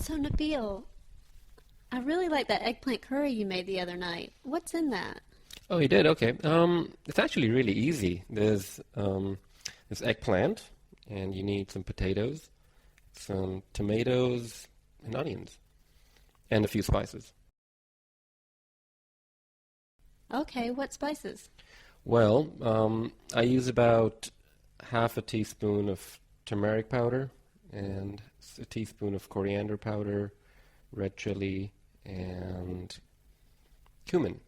So, Nabil, I really like that eggplant curry you made the other night. What's in that? Oh, you did? Okay. It's actually really easy. There's eggplant, and you need some potatoes, some tomatoes, and onions, and a few spices. Okay, what spices? Well, I use about half a teaspoon of turmeric powder and a teaspoon of coriander powder, red chili, and cumin.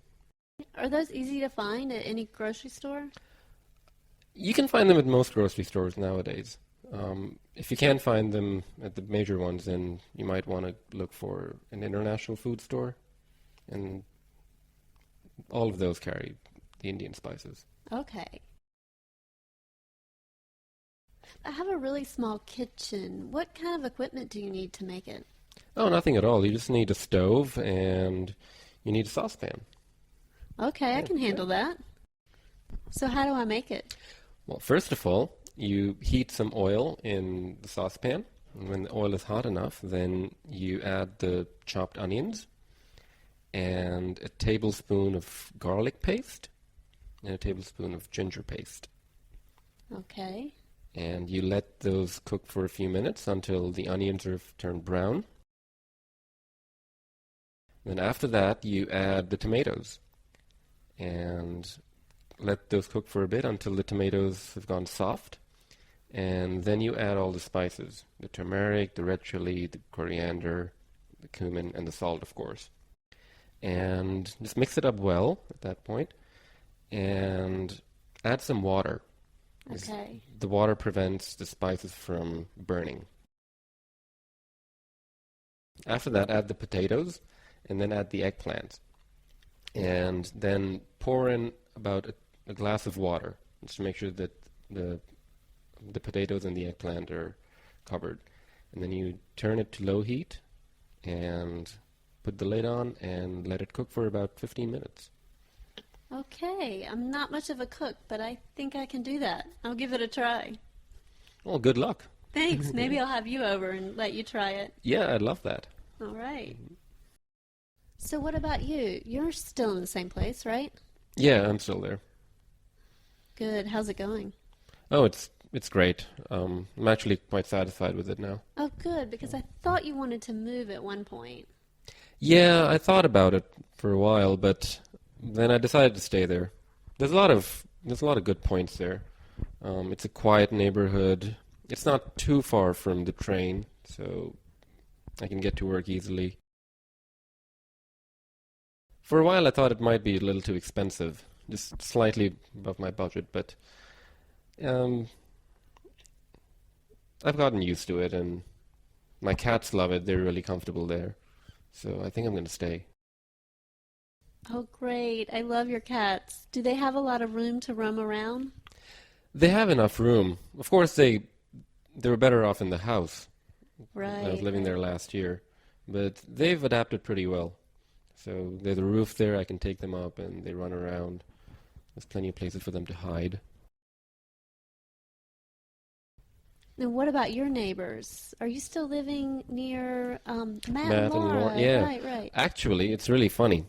Are those easy to find at any grocery store? You can find them at most grocery stores nowadays. If you can't find them at the major ones, then you might want to look for an international food store, and all of those carry the Indian spices. Okay. I have a really small kitchen. What kind of equipment do you need to make it? Oh, nothing at all. You just need a stove and you need a saucepan. Okay, I Yeah, can yeah. handle that. So, how do I make it? Well, first of all, you heat some oil in the saucepan. And when the oil is hot enough, then you add the chopped onions and a tablespoon of garlic paste and a tablespoon of ginger paste. Okay. And you let those cook for a few minutes until the onions are turned brown. Then after that, you add the tomatoes and let those cook for a bit until the tomatoes have gone soft. And then you add all the spices, the turmeric, the red chili, the coriander, the cumin, and the salt, of course. And just mix it up well at that point and add some water. Okay. The water prevents the spices from burning. After that, add the potatoes and then add the eggplant. And then pour in about a glass of water just to make sure that the potatoes and the eggplant are covered. And then you turn it to low heat and put the lid on and let it cook for about 15 minutes. Okay, I'm not much of a cook, but I think I can do that. I'll give it a try. Well, good luck. Thanks. Maybe I'll have you over and let you try it. Yeah, I'd love that. All right. So what about you? You're still in the same place, right? Yeah, I'm still there. Good. How's it going? Oh, it's great. I'm actually quite satisfied with it now. Oh, good, because I thought you wanted to move at one point. Yeah, I thought about it for a while, but then I decided to stay there. There's a lot of good points there. It's a quiet neighborhood. It's not too far from the train, so I can get to work easily. For a while, I thought it might be a little too expensive, just slightly above my budget, but um, I've gotten used to it, and my cats love it. They're really comfortable there, so I think I'm going to stay. Oh, great. I love your cats. Do they have a lot of room to roam around? They have enough room. Of course, they were better off in the house. I was Right, living there right. last year, but they've adapted pretty well. So there's a roof there. I can take them up, and they run around. There's plenty of places for them to hide. And what about your neighbors? Are you still living near Matt and Matt and Laura, Laura? yeah. Right, right. Actually, it's really funny.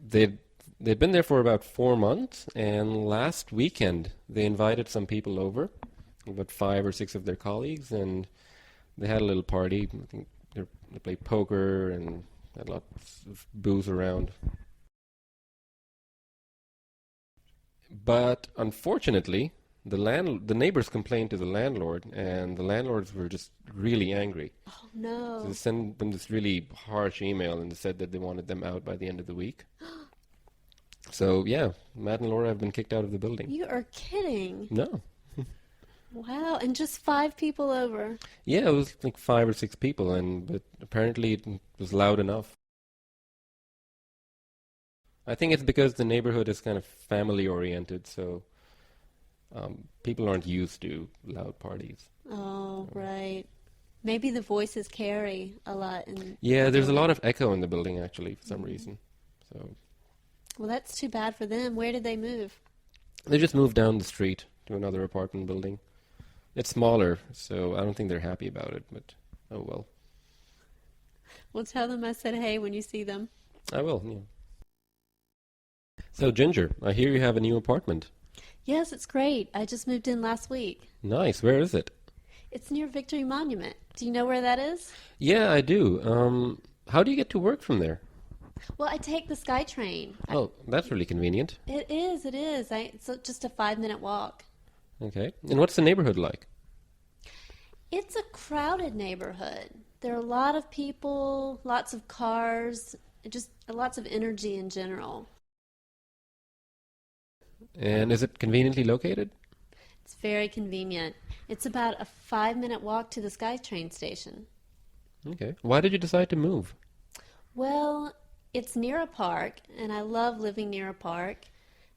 They'd they'd been there for about 4 months, and last weekend they invited some people over, about 5 or 6 of their colleagues, and they had a little party. I think they played poker and had lots of booze around. But unfortunately, the neighbors complained to the landlord, and the landlords were just really angry. Oh, So they no. sent them this really harsh email and they said that they wanted them out by the end of the week. So yeah, Matt and Laura have been kicked out of the building. You are kidding. No. Wow, and just 5 people over. Yeah, it was like 5 or 6 people, and but apparently it was loud enough. I think it's because the neighborhood is kind of family oriented, so people aren't used to loud parties. Oh, right. Maybe the voices carry a lot in Yeah, the there's a lot building. of echo in the building actually for some Mhm. reason. So Well, that's too bad for them. Where did they move? they just moved down the street to another apartment building. It's smaller, so I don't think they're happy about it, but oh well. Well, tell them I said hey when you see them. I will, yeah. So, Ginger, I hear you have a new apartment. Yes, it's great. I just moved in last week. Nice. Where is it? It's near Victory Monument. Do you know where that is? Yeah, I do. How do you get to work from there? Well, I take the SkyTrain. Oh, that's really convenient. It is, it is. It's just a 5-minute walk. Okay. And what's the neighborhood like? It's a crowded neighborhood. There are a lot of people, lots of cars, just lots of energy in general. And is it conveniently located? It's very convenient. It's about a 5-minute walk to the SkyTrain station. Okay. Why did you decide to move? Well, it's near a park, and I love living near a park.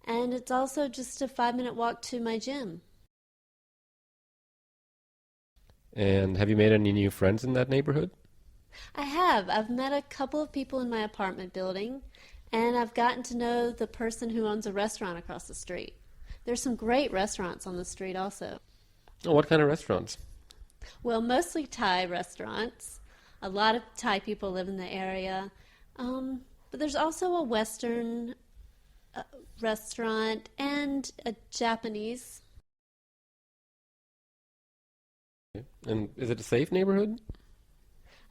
And it's also just a 5-minute walk to my gym. And have you made any new friends in that neighborhood? I have. I've met a couple of people in my apartment building, and I've gotten to know the person who owns a restaurant across the street. There's some great restaurants on the street also. Oh, what kind of restaurants? Well, mostly Thai restaurants. A lot of Thai people live in the area. But there's also a Western restaurant and a Japanese. And is it a safe neighborhood?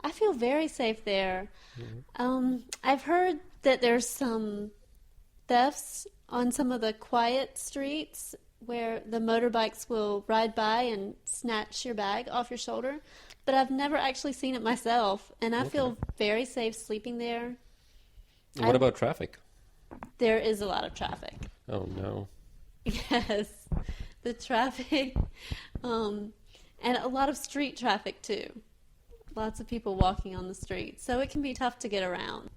I feel very safe there. I've heard that there's some thefts on some of the quiet streets where the motorbikes will ride by and snatch your bag off your shoulder, but I've never actually seen it myself, and I feel very safe sleeping there. And what about traffic? There is a lot of traffic. Oh, no. Yes, the traffic, and a lot of street traffic too. Lots of people walking on the street, so it can be tough to get around.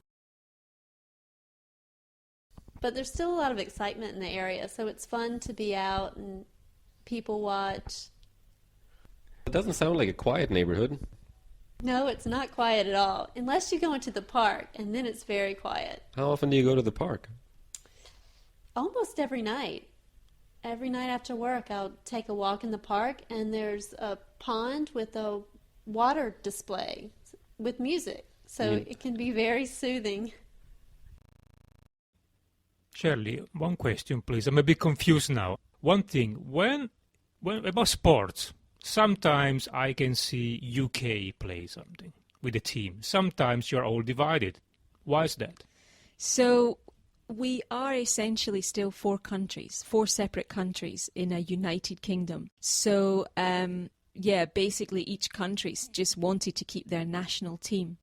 But there's still a lot of excitement in the area, so it's fun to be out and people watch. It doesn't sound like a quiet neighborhood. No, it's not quiet at all, unless you go into the park, and then it's very quiet. How often do you go to the park? Almost every night. Every night after work, I'll take a walk in the park, and there's a pond with a water display with music, so it can be very soothing. Shirley, one question, please. I'm a bit confused now. One thing, when about sports, sometimes I can see UK play something with a team. Sometimes you're all divided. Why is that? So we are essentially still four separate countries in a united kingdom. So, basically each country's just wanted to keep their national team.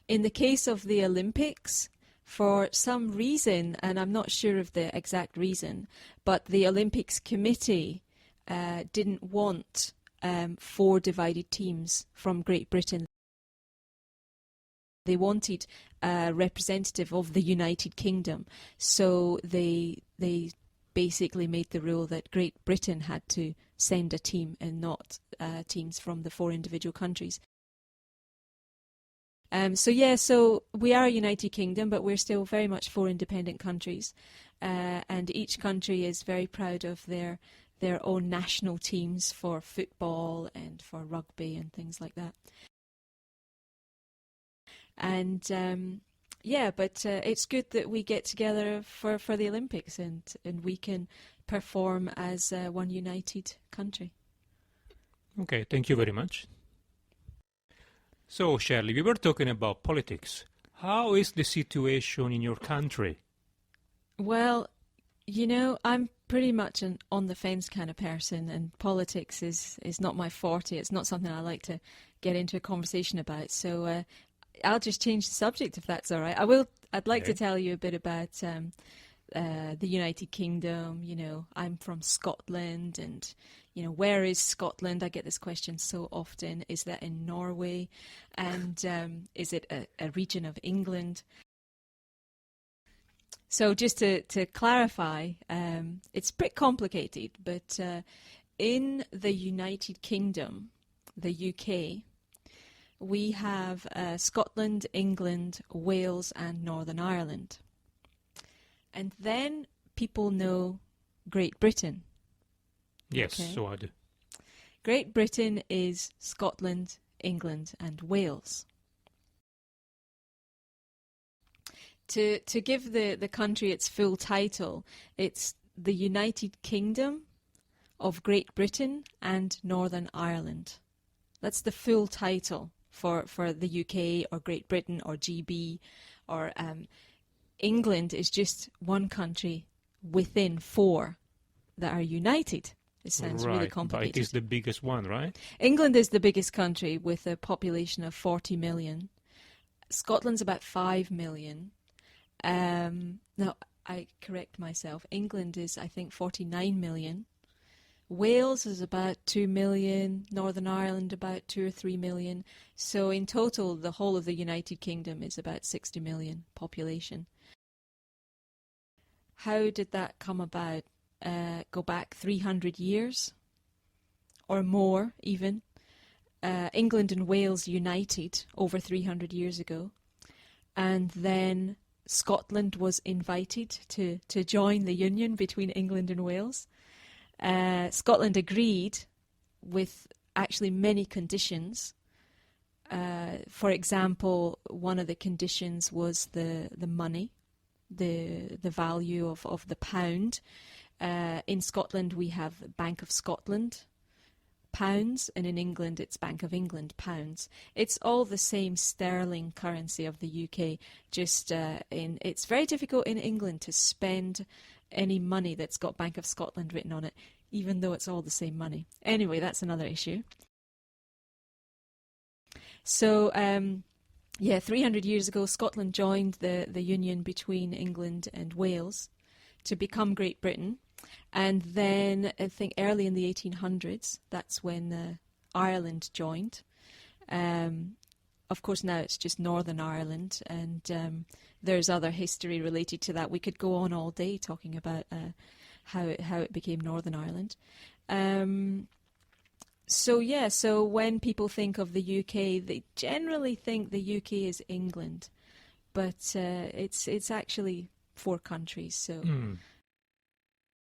In the case of the Olympics, for some reason, and I'm not sure of the exact reason, but the Olympics Committee didn't want four divided teams from Great Britain. They wanted a representative of the United Kingdom, so they basically made the rule that Great Britain had to send a team and not teams from the four individual countries. So we are a United Kingdom, but we're still very much four independent countries, and each country is very proud of their own national teams for football and for rugby and things like that. And it's good that we get together for the Olympics and we can perform as one united country. Okay, thank you very much. So, Shirley, we were talking about politics. How is the situation in your country? Well, I'm pretty much an on-the-fence kind of person, and politics is not my forte. It's not something I like to get into a conversation about. So I'll just change the subject if that's all right. I'd like to tell you a bit about the United Kingdom. I'm from Scotland, and where is Scotland? I get this question so often. Is that in Norway? And is it a region of England? So just to clarify, it's pretty complicated, but in the United Kingdom, the UK, we have Scotland, England, Wales and Northern Ireland. And then people know Great Britain. Yes, Okay. so I do. Great Britain is Scotland, England and Wales. To give the country its full title, it's the United Kingdom of Great Britain and Northern Ireland. That's the full title for the UK or Great Britain or GB, or England is just one country within 4 that are united. It sounds really complicated. But it is the biggest one, right? England is the biggest country with a population of 40 million. Scotland's about 5 million. No, I correct myself. England is, I think, 49 million. Wales is about 2 million. Northern Ireland about 2 or 3 million. So in total, the whole of the United Kingdom is about 60 million population. How did that come about? Go back 300 years or more even. England and Wales united over 300 years ago, and then Scotland was invited to join the union between England and Wales. Scotland agreed with actually many conditions. For example, one of the conditions was the money, the value of the pound. In Scotland, we have Bank of Scotland pounds, and in England, it's Bank of England pounds. It's all the same sterling currency of the UK. It's very difficult in England to spend any money that's got Bank of Scotland written on it, even though it's all the same money. Anyway, that's another issue. So, 300 years ago, Scotland joined the union between England and Wales to become Great Britain. And then I think early in the 1800s, that's when Ireland joined. Of course, now it's just Northern Ireland, and there's other history related to that. We could go on all day talking about how it became Northern Ireland. So when people think of the UK, they generally think the UK is England, but it's actually 4 countries. So